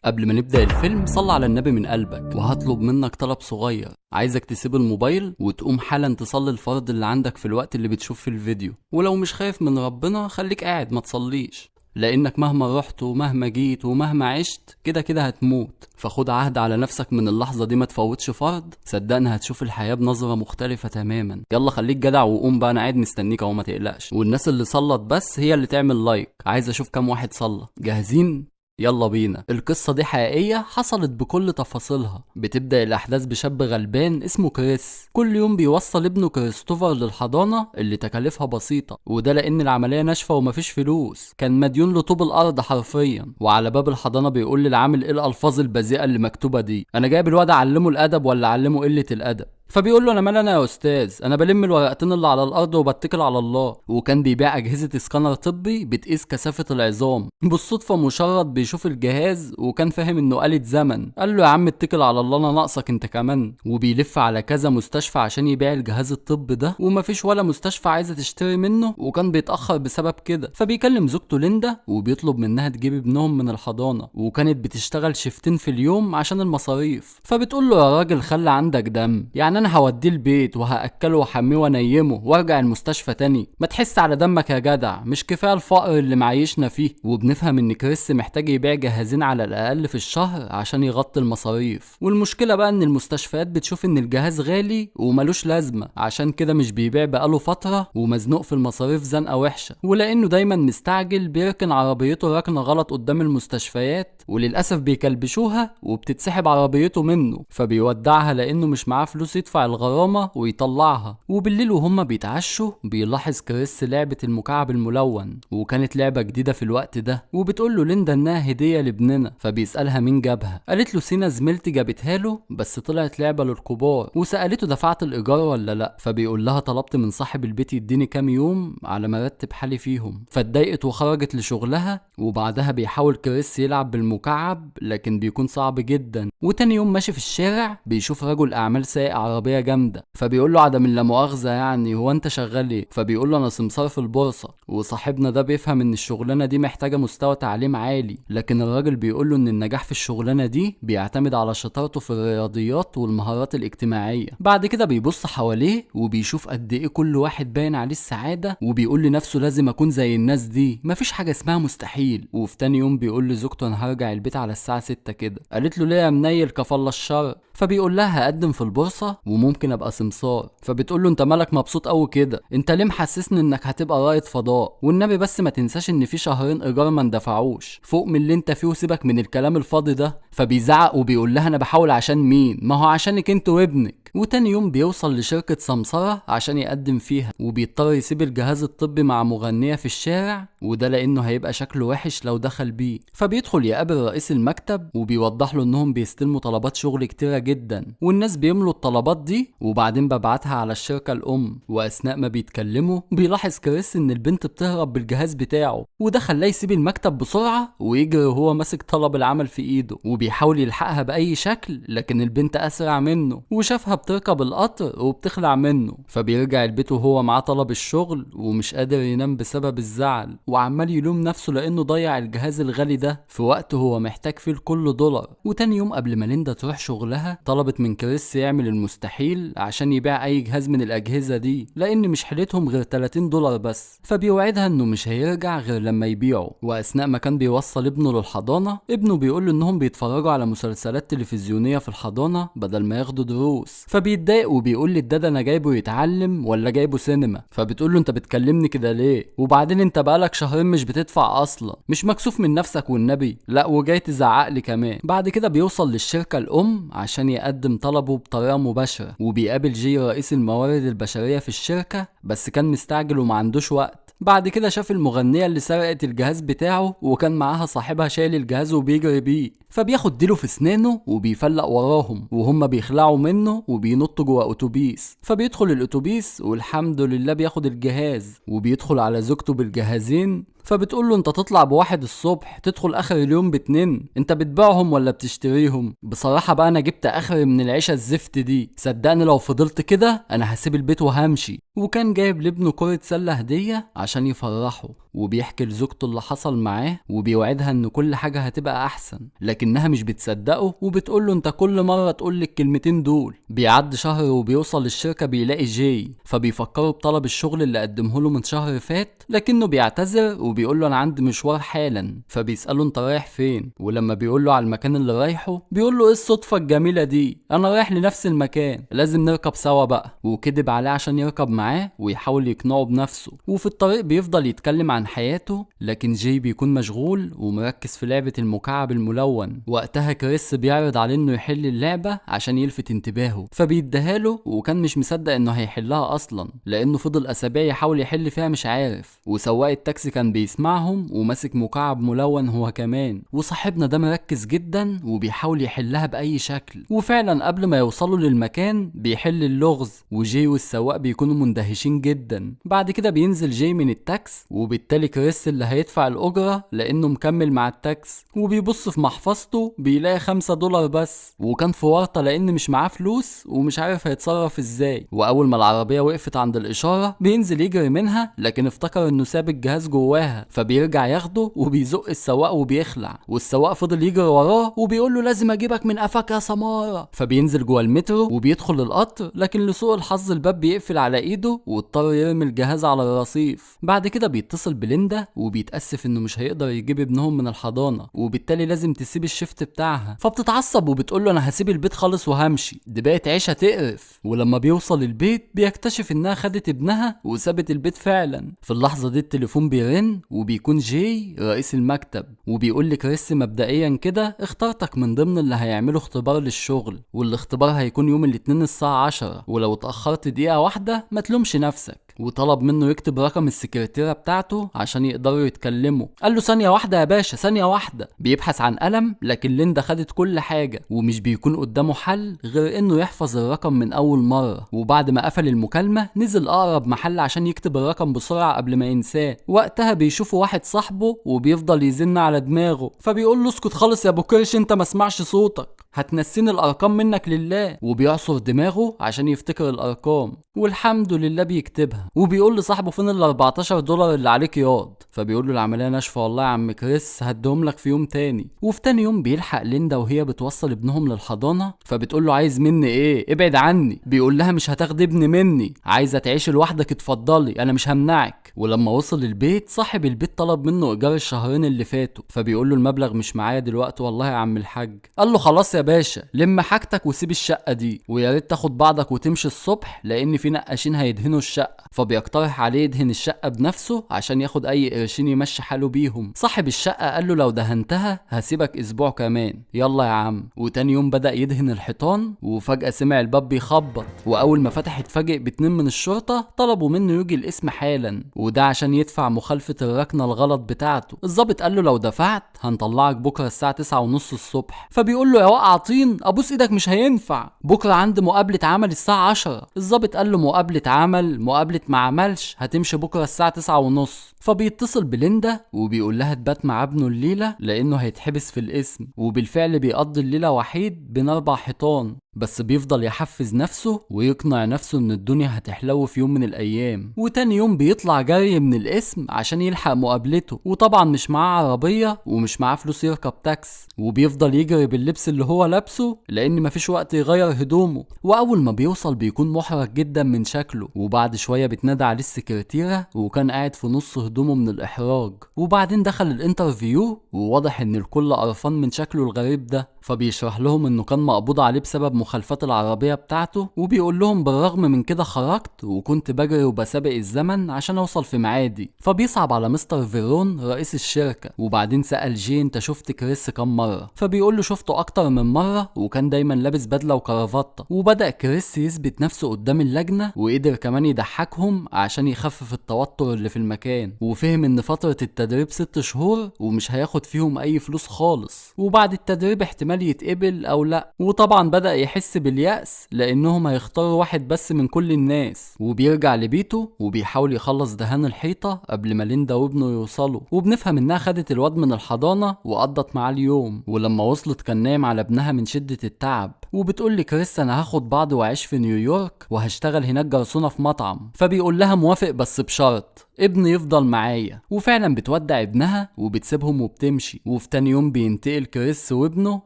قبل ما نبدأ الفيلم صل على النبي من قلبك، وهطلب منك طلب صغير. عايزك تسيب الموبايل وتقوم حالا تصلي الفرض اللي عندك في الوقت اللي بتشوف في الفيديو. ولو مش خايف من ربنا خليك قاعد ما تصليش، لانك مهما رحت ومهما جيت ومهما عشت كده كده هتموت. فخد عهد على نفسك من اللحظة دي ما تفوتش فرض، صدقني هتشوف الحياة بنظرة مختلفة تماما. يلا خليك جدع وقوم بقى، انا قاعد مستنيك اهو ما تقلقش. والناس اللي صلت بس هي اللي تعمل لايك، عايز اشوف كام واحد صلى. جاهزين؟ يلا بينا. القصة دي حقيقية حصلت بكل تفاصيلها. بتبدأ الأحداث بشاب غلبان اسمه كريس، كل يوم بيوصل ابنه كريستوفر للحضانة اللي تكاليفها بسيطة، وده لأن العملية ناشفة ومفيش فلوس. كان مديون لطوب الأرض حرفيا. وعلى باب الحضانة بيقول للعامل ايه الألفاظ البذيئة اللي مكتوبة دي: أنا جايب الواد أعلمه الأدب ولا أعلمه قلة الأدب؟ فبيقول له انا مال انا يا استاذ، انا بلم الورقتين اللي على الارض وبتكل على الله. وكان بيبيع اجهزه اسكانر طبي بتقيس كثافه العظام. بالصدفه مشرد بيشوف الجهاز وكان فاهم انه آلة زمن، قال له يا عم اتكل على الله انا ناقصك انت كمان. وبيلف على كذا مستشفى عشان يبيع الجهاز الطبي ده، ومفيش ولا مستشفى عايزه تشتري منه، وكان بيتاخر بسبب كده. فبيكلم زوجته ليندا وبيطلب منها تجيب ابنهم من الحضانه، وكانت بتشتغل شيفتين في اليوم عشان المصاريف. فبتقول له يا راجل خلي عندك دم، يعني انا هوديه البيت وهاكله واحميه وانيمه وارجع المستشفى تاني؟ ما تحس على دمك يا جدع، مش كفايه الفقر اللي معيشنا فيه؟ وبنفهم ان كريس محتاج يبيع جهازين على الاقل في الشهر عشان يغطي المصاريف. والمشكله بقى ان المستشفيات بتشوف ان الجهاز غالي وملوش لازمه، عشان كده مش بيبيع بقاله فتره ومزنوق في المصاريف زنقه وحشه. ولانه دايما مستعجل بيركن عربيته ركنه غلط قدام المستشفيات، وللاسف بيكلبشوها وبتتسحب عربيته منه. فبيودعها لانه مش معاه فلوس يدفع الغرامة ويطلعها. وبالليل وهم بيتعشوا بيلاحظ كريس لعبة المكعب الملون، وكانت لعبة جديدة في الوقت ده. وبتقول له ليندا انها هدية لابننا، فبيسألها مين جابها. قالت له سينا زميلتي جابتها له، بس طلعت لعبة للكبار. وسألته دفعت الإيجار ولا لا، فبيقول لها طلبت من صاحب البيت يديني كام يوم على ما ارتب حالي فيهم. فاتضايقت وخرجت لشغلها. وبعدها بيحاول كريس يلعب بالمكعب لكن بيكون صعب جدا. وتاني يوم ماشي في الشارع بيشوف رجل اعمال سايق عربية جامدة، فبيقول له عدم لا مؤاخذة يعني هو انت شغال ايه؟ فبيقول له انا سمسار في البورصة. وصاحبنا ده بيفهم ان الشغلانة دي محتاجة مستوى تعليم عالي، لكن الراجل بيقول له ان النجاح في الشغلانة دي بيعتمد على شطارته في الرياضيات والمهارات الاجتماعية. بعد كده بيبص حواليه وبيشوف قد ايه كل واحد باين عليه السعادة، وبيقول لنفسه لازم اكون زي الناس دي، مفيش حاجة اسمها مستحيل. وفي تاني يوم بيقول لزوجته انا هرجع البيت على الساعة 6 كده. قالت له ليه يا منيل كفالة الشر؟ فبيقول لها هقدم في البورصة وممكن ابقى سمسار. فبتقول له انت مالك مبسوط قوي كده؟ انت ليه محسسني انك هتبقى رائد فضاء؟ والنبي بس ما تنساش ان في شهرين ايجار ما اندفعوش، فوق من اللي انت فيه وسيبك من الكلام الفاضي ده. فبيزعق وبيقول لها انا بحاول عشان مين؟ ما هو عشانك انت وابنك. وتاني يوم بيوصل لشركة سمسرة عشان يقدم فيها، وبيضطر يسيب الجهاز الطبي مع مغنية في الشارع، وده لانه هيبقى شكله وحش لو دخل بيه. فبيدخل يقابل رئيس المكتب وبيوضح له انهم بيستلموا طلبات شغل كتيرة جدا، والناس بيملوا الطلبات دي وبعدين ببعتها على الشركة الام. واثناء ما بيتكلموا بيلاحظ كريس ان البنت بتهرب بالجهاز بتاعه، وده خلاه يسيب المكتب بسرعة ويجري وهو ماسك طلب العمل في ايده، وبيحاول يلحقها باي شكل لكن البنت اسرع منه، وشافها بتركب القطر وبتخلع منه. فبيرجع البيت وهو معاه طلب الشغل ومش قادر ينام بسبب الزعل، وعمال يلوم نفسه لانه ضيع الجهاز الغالي ده في وقت هو محتاج فيه الكل دولار. وتاني يوم قبل ما ليندا تروح شغلها طلبت من كريس يعمل المستحيل عشان يبيع اي جهاز من الاجهزة دي، لان مش حيلتهم غير 30 دولار بس. فبيوعدها انه مش هيرجع غير لما يبيعه. واثناء ما كان بيوصل ابنه للحضانة ابنه بيقول له انهم بيتفرجوا على مسلسلات تلفزيونية في الحضانة بدل ما ياخدوا دروس. فبيتضايق وبيقول للدادا انا جايبه يتعلم ولا جايبه سينما؟ فبتقول له انت بتكلمني كده ليه؟ وبعدين انت بقالك شهرين مش بتدفع اصلا، مش مكسوف من نفسك والنبي؟ لا وجاي تزعق لي كمان. بعد كده بيوصل للشركة الام عشان يقدم طلبه بطريقة مباشرة، وبيقابل جي رئيس الموارد البشرية في الشركة، بس كان مستعجل وما عندوش وقت. بعد كده شاف المغنية اللي سرقت الجهاز بتاعه وكان معاها صاحبها شايل الجهاز وبيجري بيه، فبياخد ديله في سنانه وبيفلق وراهم وهم بيخلعوا منه وبينطوا جوه اتوبيس. فبيدخل الاتوبيس والحمد لله بياخد الجهاز، وبيدخل على زوجته بالجهازين فبتقول له انت تطلع بواحد الصبح تدخل اخر اليوم باتنين، انت بتبيعهم ولا بتشتريهم؟ بصراحة بقى انا جبت اخر من العيشة الزفت دي، صدقني لو فضلت كده انا هسيب البيت وهمشي. وكان جايب لابنه كرة سلة هدية عشان يفرحه، وبيحكي لزوجته اللي حصل معاه وبيوعدها ان كل حاجة هتبقى احسن، لكنها مش بتصدقه وبتقول له انت كل مرة تقول لي الكلمتين دول. بيعدي شهر وبيوصل الشركة بيلاقي جاي، فبيفكروا بطلب الشغل اللي قدمه له من شهر فات، لكنه بيعتذر وبيقول له انا عندي مشوار حالا. فبيسأله انت رايح فين؟ ولما بيقول له على المكان اللي رايحه بيقول له ايه الصدفة الجميلة دي، انا رايح لنفس المكان، لازم نركب سوا بقى. وكدب عليه عشان يركب معاه ويحاول يقنعه بنفسه. وفي الطريق بيفضل يتكلم عن حياته، لكن جاي بيكون مشغول ومركز في لعبة المكعب الملون. وقتها كريس بيعرض عليه انه يحل اللعبة عشان يلفت انتباهه، فبيديها له وكان مش مصدق انه هيحلها اصلا، لانه فضل اسابيع يحاول يحل فيها مش عارف. وسواق التاكسي كان بيسمعهم وماسك مكعب ملون هو كمان، وصاحبنا ده مركز جدا وبيحاول يحلها باي شكل. وفعلا قبل ما يوصلوا للمكان بيحل اللغز، وجاي والسواق بيكونوا مندهشين جدا. بعد كده بينزل جاي من التاكس، وبالتالي كريس اللي هيدفع الاجرة لانه مكمل مع التاكس. وبيبص في محفظته بيلاقي $5 بس، وكان في ورطة لان مش معاه فلوس ومش عارف هيتصرف ازاي. واول ما العربية وقفت عند الاشارة بينزل يجري منها، لكن افتكر انه ساب الجهاز جواها، فبيرجع ياخده وبيزق السواق وبيخلع. والسواق فضل يجري وراه وبيقول له لازم اجيبك من قفاك يا سمارة. فبينزل جوه المترو وبيدخل القطر، لكن لسوء الحظ الباب بيقفل على ايده واضطر يرمي الجهاز على الرصيف. بعد كده بيتصل بليندا وبيتأسف انه مش هيقدر يجيب ابنهم من الحضانة، وبالتالي لازم تسيب الشفت بتاعها. فبتتعصب وبتقول له انا هسيب البيت خالص وهمشي، دي بقت عيشة تقرف. ولما بيوصل البيت بيكتشف انها خدت ابنها وسابت البيت فعلا. في اللحظة دي التليفون بيرن وبيكون جاي رئيس المكتب، وبيقول لكريس مبدئيا كده اخترتك من ضمن اللي هيعملوا اختبار للشغل، والاختبار هيكون يوم الاثنين الساعة 10، ولو اتأخرت دقيقة واحدة ما تلومش نفسك. وطلب منه يكتب رقم السكرتيرة بتاعته عشان يقدروا يتكلموا. قال له ثانية واحدة يا باشا، ثانية واحدة. بيبحث عن قلم، لكن ليندا خدت كل حاجة ومش بيكون قدامه حل غير انه يحفظ الرقم من اول مرة. وبعد ما قفل المكالمة نزل اقرب محل عشان يكتب الرقم بسرعة قبل ما ينساه. وقتها بيشوفه واحد صاحبه وبيفضل يزن على دماغه، فبيقول له اسكت خالص يا ابو كرش، انت ما اسمعش صوتك، هتنسيني الارقام منك لله. وبيعصر دماغه عشان يفتكر الارقام، والحمد لله بيكتبها. وبيقول لصاحبه فين $14 اللي عليك ياض؟ فبيقول له العمليه ناشفه والله يا عم كريس، هديهم لك في يوم تاني. وفي تاني يوم بيلحق ليندا وهي بتوصل ابنهم للحضانه، فبتقول له عايز مني ايه؟ ابعد عني. بيقول لها مش هتاخد ابني مني، عايزه تعيش لوحدك اتفضلي انا مش همنعك. ولما وصل البيت صاحب البيت طلب منه ايجار الشهرين اللي فاتوا، فبيقول له المبلغ مش معايا دلوقتي والله يا عم الحاج. قال له خلاص يا باشا لم حاجتك وسيب الشقه دي، ويا ريت تاخد بعضك وتمشي الصبح لان في نقاشين هيدهنوا الشقه. فبيقترح عليه يدهن الشقه بنفسه عشان ياخد اي قرشين يمشي حاله بيهم. صاحب الشقه قال له لو دهنتها هسيبك اسبوع كمان، يلا يا عم. وتاني يوم بدأ يدهن الحيطان، وفجأة سمع الباب بيخبط، واول ما فتح اتفاجئ باتنين من الشرطه طلبوا منه يجي القسم حالا، وده عشان يدفع مخالفه الركنه الغلط بتاعته. الضابط قال له لو دفعت هنطلعك بكره الساعه 9:30 الصبح. فبيقول له يا وقع طين ابوس ايدك مش هينفع، بكره عندي مقابله عمل الساعه 10. الضابط قال له مقابله عمل مقابله ما عملش، هتمشي بكره الساعه 9:30. فبيتصل بليندا وبيقول لها تبات مع ابنه الليله لانه هيتحبس في القسم. وبالفعل بيقضي الليله وحيد بين 4 حيطان، بس بيفضل يحفز نفسه ويقنع نفسه ان الدنيا هتحلو في يوم من الايام. وتاني يوم بيطلع جري من القسم عشان يلحق مقابلته، وطبعا مش معاه عربية ومش معاه فلوس يركب تاكس، وبيفضل يجري باللبس اللي هو لابسه لان مفيش وقت يغير هدومه. واول ما بيوصل بيكون محرج جدا من شكله، وبعد شوية بتنادى عليه السكرتيرة وكان قاعد في نص هدومه من الاحراج. وبعدين دخل الانترفيو وواضح ان الكل قرفان من شكله الغريب ده، فبيشرح لهم انه كان مقبوض عليه بسبب مخالفات العربية بتاعته، وبيقول لهم بالرغم من كده خرجت وكنت بجري وبسابق الزمن عشان اوصل في ميعادي. فبيصعب على مستر فيرون رئيس الشركة، وبعدين سأل جي انت شفت كريس كام مرة؟ فبيقول له شفته اكتر من مرة وكان دايما لابس بدلة وكرافتة. وبدأ كريس يثبت نفسه قدام اللجنة وقدر كمان يضحكهم عشان يخفف التوتر اللي في المكان، وفهم ان فترة التدريب 6 شهور ومش هياخد فيهم اي فلوس خالص، وبعد التدريب احتمال يتقبل او لا. وطبعا بدأ بيحس باليأس لانهم هيختاروا واحد بس من كل الناس، وبيرجع لبيته وبيحاول يخلص دهان الحيطة قبل ما ليندا وابنه يوصلوا. وبنفهم انها خدت الواد من الحضانة وقضت معاه اليوم، ولما وصلت كان نايم على ابنها من شدة التعب. وبتقول لكريس انا هاخد بعض واعيش في نيويورك وهشتغل هناك جرسونة في مطعم. فبيقول لها موافق بس بشرط ابني يفضل معايا. وفعلا بتودع ابنها وبتسيبهم وبتمشي. وفي تاني يوم بينتقل كريس وابنه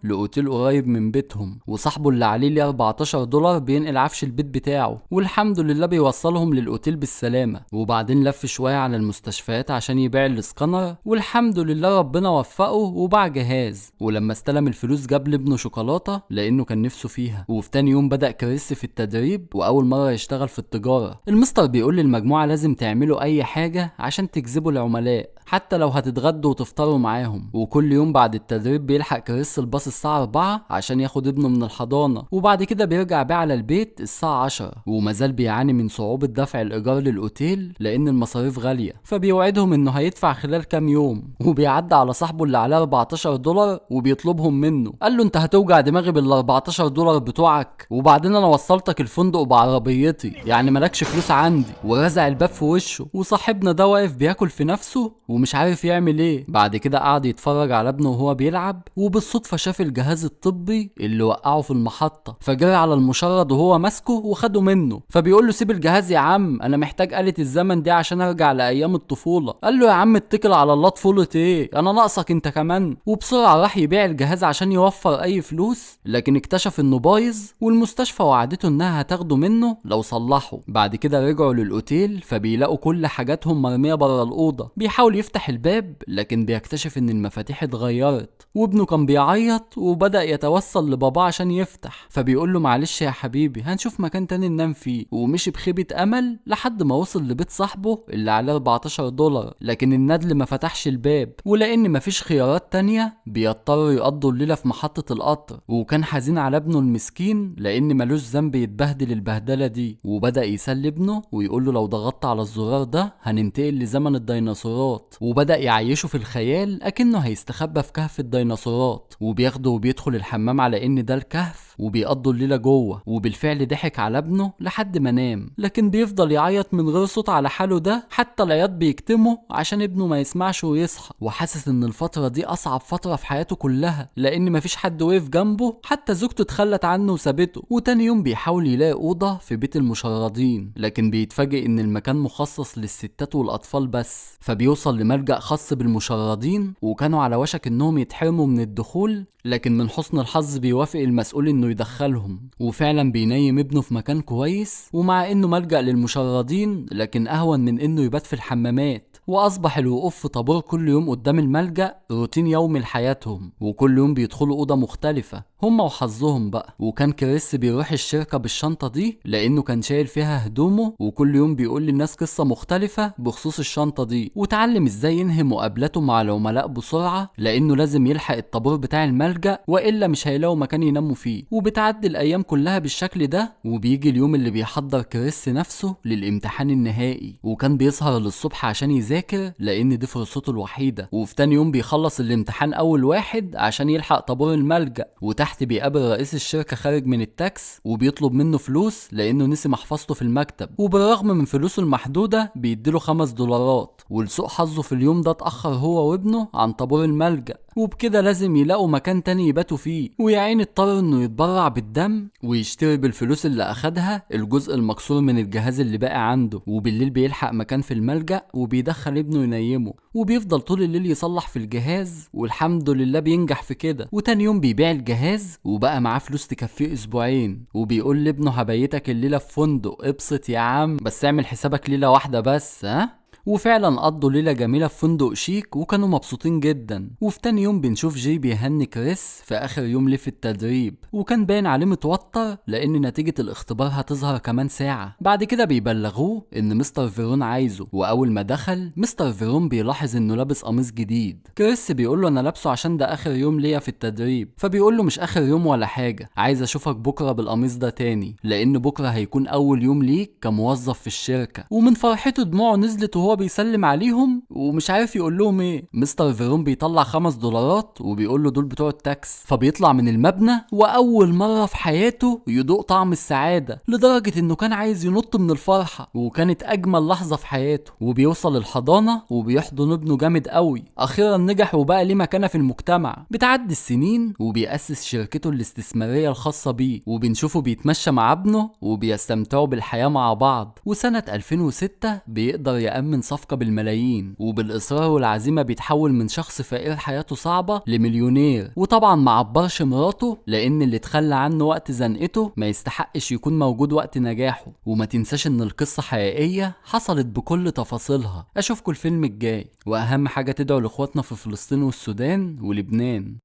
لاوتيل قريب من بيتهم، وصاحبه اللي عليه ليه $14 بينقل عفش البيت بتاعه، والحمد لله بيوصلهم للاوتيل بالسلامة. وبعدين لف شوية على المستشفيات عشان يبيع الاسكانر، والحمد لله ربنا وفقه وباع جهاز. ولما استلم الفلوس جاب لابنه شوكولاتة لانه كان نفسه فيها. وفي تاني يوم بدأ كريس في التدريب واول مرة يشتغل في التجارة. المستر بيقول للمجموعة لازم تعملوا اي حاجة عشان تجذبوا العملاء، حتى لو هتتغدوا وتفطروا معاهم. وكل يوم بعد التدريب بيلحق كريس الباص الساعة 4 عشان ياخد ابنه من الحضانة، وبعد كده بيرجع بيه على البيت الساعة 10. ومازال بيعاني من صعوبة دفع الإيجار للأوتيل لأن المصاريف غالية. فبيوعدهم إنه هيدفع خلال كام يوم، وبيعدي على صاحبه اللي عليه $14 وبيطلبهم منه. قال له أنت هتوجع دماغي $14 بتوعك، وبعدين أنا وصلتك الفندق بعربيتي، يعني مالكش فلوس عندي. ورزع الباب في وشه. وصاحبنا ده واقف بياكل في نفسه ومش عارف يعمل ايه. بعد كده قعد يتفرج على ابنه وهو بيلعب، وبالصدفة شاف الجهاز الطبي اللي وقعه في المحطة، فجري على المشرد وهو ماسكه وخده منه. فبيقول له سيب الجهاز يا عم، انا محتاج آلة الزمن دي عشان ارجع لايام الطفولة. قال له يا عم اتكل على الله، طفولة ايه، انا ناقصك انت كمان. وبسرعة راح يبيع الجهاز عشان يوفر اي فلوس، لكن اكتشف انه بايظ، والمستشفى وعدته انها هتاخده منه لو صلحه. بعد كده رجعوا للاوتيل فبيلاقوا كل حاجاتهم مرمية بره الأوضة. بيحاول يفتح الباب لكن بيكتشف ان المفاتيح اتغيرت، وابنه كان بيعيط وبدأ يتوسل لباباه عشان يفتح. فبيقول له معلش يا حبيبي هنشوف مكان تاني ننام فيه. ومشي بخيبة امل لحد ما وصل لبيت صاحبه اللي عليه $14، لكن الندل ما فتحش الباب، ولان مفيش خيارات تانية بيضطروا يقضوا الليلة في محطة القطر. وكان حزين على ابنه المسكين لان ملوش ذنب يتبهدل البهدلة دي. وبدأ يسلي ابنه ويقول له لو ضغطت على الزرار ده هننتقل لزمن الديناصورات. وبدأ يعيشه في الخيال أكنه هيستخبى في كهف الديناصورات، وبياخده وبيدخل الحمام على إن ده الكهف، وبيقضوا الليلة جوه. وبالفعل ضحك على ابنه لحد ما نام، لكن بيفضل يعيط من غير صوت على حاله ده، حتى العياط بيكتمه عشان ابنه ما يسمعش ويصحى. وحاسس إن الفترة دي أصعب فترة في حياته كلها، لأن مفيش حد وقف جنبه، حتى زوجته اتخلت عنه وسابته. وتاني يوم بيحاول يلاقي أوضة في بيت المشردين، لكن بيتفاجئ إن المكان مخصص للستات والأطفال بس. فبيوصل لملجأ خاص بالمشردين، وكانوا على وشك إنهم يتحرموا من الدخول، لكن من حسن الحظ بيوافق المسؤول إنه يدخلهم. وفعلا بينيم ابنه في مكان كويس، ومع إنه ملجأ للمشردين لكن أهون من إنه يبات في الحمامات. وأصبح الوقوف في طابور كل يوم قدام الملجأ روتين يومي لحياتهم، وكل يوم بيدخلوا أوضة مختلفة هما وحظهم بقى. وكان كريس بيروح الشركة بالشنطة دي لأنه كان شايل فيها هدومه، وكل يوم بيقول للناس قصة مختلفة بخصوص الشنطة دي. وتعلم ازاي ينهي مقابلته مع العملاء بسرعة لأنه لازم يلحق الطابور بتاع الملجأ وإلا مش هيلاقوا مكان يناموا فيه. وبتعدي الأيام كلها بالشكل ده، وبيجي اليوم اللي بيحضر كريس نفسه للامتحان النهائي. وكان بيسهر للصبح عشان يذاكر لأن دي فرصته الوحيدة. وفي تاني يوم بيخلص الامتحان أول واحد عشان يلحق طابور الملجأ. تحت بيقابل رئيس الشركة خارج من التاكس وبيطلب منه فلوس لأنه نسي محفظته في المكتب، وبالرغم من فلوسه المحدودة بيديله $5. ولسوء حظه في اليوم ده اتأخر هو وابنه عن طابور الملجأ، وبكده لازم يلاقوا مكان تاني يباتوا فيه. ويعين اضطر انه يتبرع بالدم ويشتري بالفلوس اللي اخدها الجزء المكسور من الجهاز اللي باقي عنده. وبالليل بيلحق مكان في الملجأ وبيدخل ابنه ينيمه، وبيفضل طول الليل يصلح في الجهاز، والحمد لله بينجح في كده. وتاني يوم بيبيع الجهاز وبقى معاه فلوس تكفيه اسبوعين، وبيقول لابنه هبيتك الليلة في فندق، ابسط يا عم بس اعمل حسابك ليلة واحدة بس ها. وفعلا قضوا ليلة جميلة في فندق شيك وكانوا مبسوطين جدا. وفي تاني يوم بنشوف جي بيهني كريس في اخر يوم ليه في التدريب، وكان باين عليه متوتر لان نتيجة الاختبار هتظهر كمان ساعة. بعد كده بيبلغوه ان مستر فيرون عايزه، واول ما دخل مستر فيرون بيلاحظ انه لابس قميص جديد. كريس بيقول له انا لابسه عشان ده اخر يوم ليا في التدريب. فبيقول له مش اخر يوم ولا حاجة، عايز اشوفك بكرة بالقميص ده تاني، لان بكرة هيكون اول يوم ليك كموظف في الشركة. ومن فرحته دموعه نزلت وهو وهو بيسلم عليهم ومش عارف يقول لهم ايه. مستر فيرون بيطلع $5 وبيقول له دول بتوع التاكس، فبيطلع من المبنى واول مره في حياته يدوق طعم السعاده، لدرجه انه كان عايز ينط من الفرحه، وكانت اجمل لحظه في حياته. وبيوصل الحضانه وبيحضن ابنه جامد قوي، اخيرا نجح وبقى ليه مكانه في المجتمع. بتعدي السنين وبيأسس شركته الاستثماريه الخاصه بيه، وبنشوفه بيتمشى مع ابنه وبيستمتعوا بالحياه مع بعض. وسنه 2006 بيقدر يأمن صفقه بالملايين، وبالاصرار والعزيمه بيتحول من شخص فقير حياته صعبه لمليونير. وطبعا ما عبرش مراته، لان اللي اتخلى عنه وقت زنقته ما يستحقش يكون موجود وقت نجاحه. وما تنساش ان القصه حقيقيه حصلت بكل تفاصيلها. اشوفكوا الفيلم الجاي، واهم حاجه تدعوا لاخواتنا في فلسطين والسودان ولبنان.